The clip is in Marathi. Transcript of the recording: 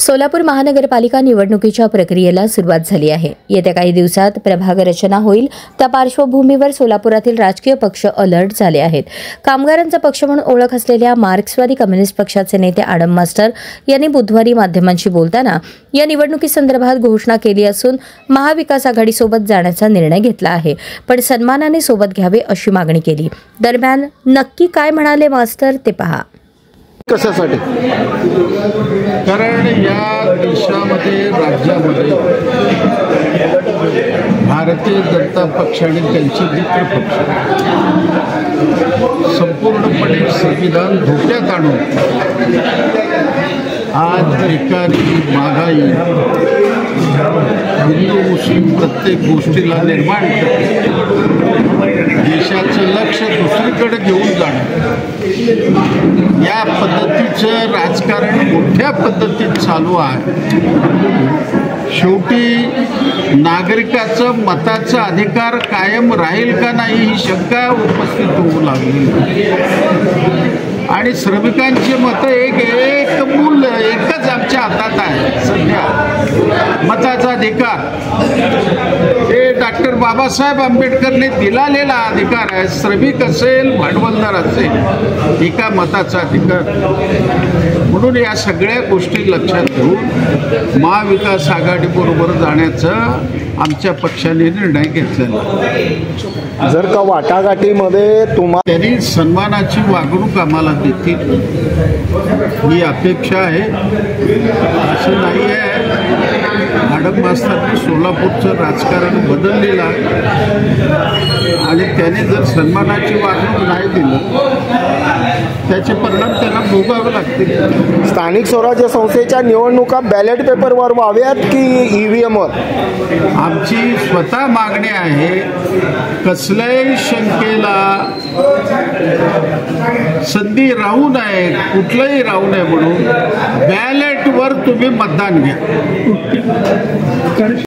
सोलापूर महानगरपालिका निवडणुकीच्या प्रक्रियेला सुरुवात झाली आहे। येत्या काही दिवसात प्रभाग रचना होईल। त्या पार्श्वभूमीवर सोलापुरातील राजकीय पक्ष अलर्ट झाले आहेत। कामगारांचा पक्ष म्हणून ओळख असलेल्या मार्क्सवादी कम्युनिस्ट पक्षाचे नेते आडम मास्टर यांनी बुधवारी माध्यमांशी बोलताना या निवडणुकीसंदर्भात घोषणा केली असून महाविकास आघाडीसोबत जाण्याचा निर्णय घेतला आहे, पण सन्मानाने सोबत घ्यावे अशी मागणी केली। दरम्यान नक्की काय म्हणाले मास्टर ते पहा। कशासाठी? कारण या देशामध्ये राज्यामध्ये भारतीय जनता पक्ष आणि त्यांचे मित्र पक्ष संपूर्णपणे संविधान धोक्यात आणून आज बेकारी, महागाई, हिंदू मुस्लिम प्रत्येक गोष्टीला निर्माण करते, देशाचं लक्ष दुसरीकडे घेऊन जाणं, या पद्धतीचं राजकारण मोठ्या पद्धतीत चालू आहे। शेवटी नागरिकाचं मताचा अधिकार कायम राहील का नाही ही शंका उपस्थित होऊ लागली आणि श्रमिकांची मतं एक मूल्य एकच आमच्या हातात आहे। सध्या मताचा अधिकार हे डॉक्टर बाबासाहेब आंबेडकरने दिलेला अधिकार आहे। श्रमिक असेल, भांडवलदार असेल, एका मताचा अधिकार। म्हणून या सगळ्या गोष्टी लक्षात घेऊन महाविकास आघाडीबरोबर जाण्याचा आमच्या पक्षाने निर्णय घेतलेला। जर का वाटाघाटीमध्ये त्यांनी सन्मानाची वागणूक आम्हाला देतील ही अपेक्षा आहे। असं नाही आहे आडम मास्तरांनी सोलापूरचं राजकारण बदललेलं आहे आणि त्याने जर सन्मानाची वागणूक नाही दिलं त्याचे परिणाम त्यांना भोगावे लागतील। स्थानिक स्वराज्य संस्थेच्या निवडणुका बॅलेट पेपरवर व्हाव्यात की ईव्हीएमवर? आमची स्वतः मागणी आहे, कसल्याही शंकेला संधी राहू नये, कुठलंही राहू नये म्हणून बॅलेटवर तुम्ही मतदान घ्या।